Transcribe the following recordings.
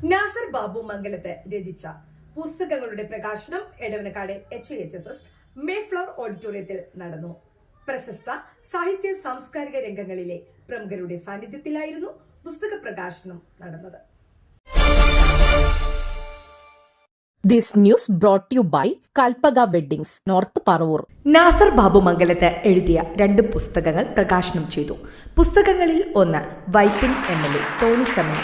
നാസർ ബാബു മംഗലത്ത് രചിച്ച പുസ്തകങ്ങളുടെ പ്രകാശനം എടവനക്കാട് HIHSS മേഫ്ലവർ ഓഡിറ്റോറിയത്തിൽ നടന്നു. പ്രശസ്ത സാഹിത്യ സാംസ്കാരിക രംഗങ്ങളിലെ പ്രമുഖരുടെ സാന്നിധ്യത്തിലായിരുന്നു പുസ്തക പ്രകാശനം നടന്നത്. This news brought to you by Kalpaga Weddings, North Paravoor. Nasar Babu മംഗലത്ത് എഴുതിയ 2 പുസ്തകങ്ങൾ പ്രകാശനം ചെയ്തു. പുസ്തകങ്ങളിൽ ഒന്ന് വൈപ്പിൻ MLA ടോണി ചമ്മൻ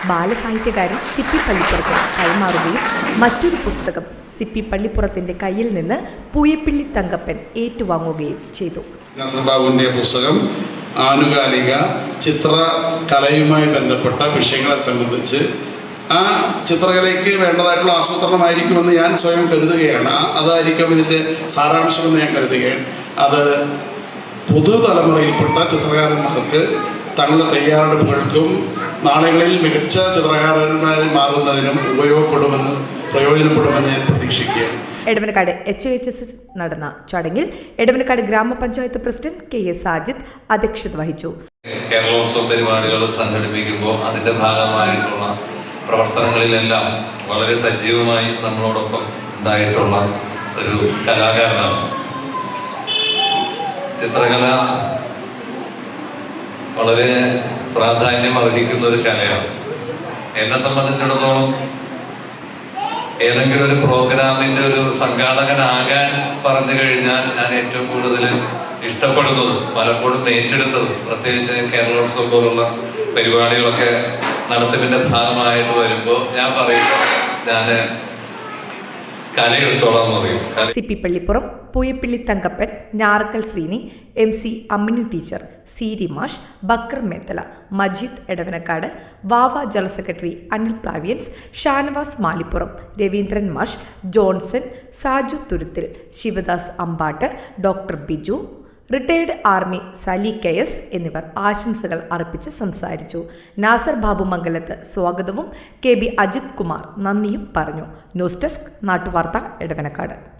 ബാലസാഹിത്യകാരൻ സിപ്പി പള്ളിപ്പുറത്തിന് കൈമാറുകയും മറ്റൊരു പുസ്തകം സിപ്പി പള്ളിപ്പുറത്തിന്റെ കയ്യിൽ നിന്ന് പൂയപ്പിള്ളി തങ്കപ്പൻ ഏറ്റുവാങ്ങുകയും ചെയ്തു. നാസർ ബാബുവിന്റെ പുസ്തകം ആനുകാലിക ചിത്രകലയുമായി ബന്ധപ്പെട്ട വിഷയങ്ങളെ സംബന്ധിച്ച് ആ ചിത്രകലയ്ക്ക് വേണ്ടതായിട്ടുള്ള ആസൂത്രണമായിരിക്കുമെന്ന് ഞാൻ സ്വയം കരുതുകയാണ്. അതായിരിക്കും ഇതിൻ്റെ സാരാംശമെന്ന് ഞാൻ കരുതുകയാണ്. അത് പുതുതലമുറയിൽപ്പെട്ട ചിത്രകാരന്മാർക്ക് തങ്ങളുടെ തയ്യാറെടുപ്പുകൾക്കും നാളുകളിൽ മികച്ച ചിത്രകാരന്മാരെ മാറുന്നതിനും പ്രയോജനപ്പെടുമെന്ന് ഞാൻ പ്രതീക്ഷിക്കുകയാണ്. എടവനക്കാട് HIHSS നടന്ന ചടങ്ങിൽ എടവനക്കാട് ഗ്രാമപഞ്ചായത്ത് പ്രസിഡന്റ് KS സാജിദ് അധ്യക്ഷത വഹിച്ചു. കേരളോത്സവ പരിപാടികൾ സംഘടിപ്പിക്കുമ്പോൾ അതിന്റെ ഭാഗമായിട്ടുള്ള പ്രവർത്തനങ്ങളിലെല്ലാം വളരെ സജീവമായി നമ്മളോടൊപ്പം ഉണ്ടായിട്ടുള്ള ഒരു കലാകാരനാണ്. ചിത്രകല വളരെ പ്രാധാന്യം അർഹിക്കുന്ന ഒരു കലയാണ്. എന്നെ സംബന്ധിച്ചിടത്തോളം ഏതെങ്കിലും ഒരു പ്രോഗ്രാമിന്റെ ഒരു സംഘാടകനാകാൻ പറഞ്ഞു കഴിഞ്ഞാൽ ഞാൻ ഏറ്റവും കൂടുതൽ ഇഷ്ടപ്പെടുന്നതും പലപ്പോഴും ഏറ്റെടുത്തതും പ്രത്യേകിച്ച് കേരളോത്സവം പോലുള്ള പരിപാടികളൊക്കെ നടത്തിപ്പിന്റെ ഭാഗമായിട്ട് വരുമ്പോൾ ഞാൻ പറയുമ്പോൾ ഞാൻ കലയെടുത്തോളാം എന്ന് പറയും. സിപ്പി പള്ളിപ്പുറം, പൂയപ്പിള്ളി തങ്കപ്പൻ, ഞാറക്കൽ ശ്രീനി, MC അമ്മിണി ടീച്ചർ, സീരി മാഷ്, ബക്കർ മേത്തല, മജീദ് എടവനക്കാട്, വാവ ജനറൽ സെക്രട്ടറി അനിൽ പ്ലാവിയൻസ്, ഷാനവാസ് മാലിപ്പുറം, രവീന്ദ്രൻ മാഷ്, Johnson, Saju Thuruthil, Sivadas Ambatt, doctor Biju, retired army Sali KS എന്നിവർ ആശംസകൾ അർപ്പിച്ച് സംസാരിച്ചു. നാസർ ബാബു മംഗലത്ത് സ്വാഗതവും KB അജിത് കുമാർ നന്ദിയും പറഞ്ഞു. ന്യൂസ് ഡെസ്ക് നാട്ടുവാർത്ത എടവനക്കാട്.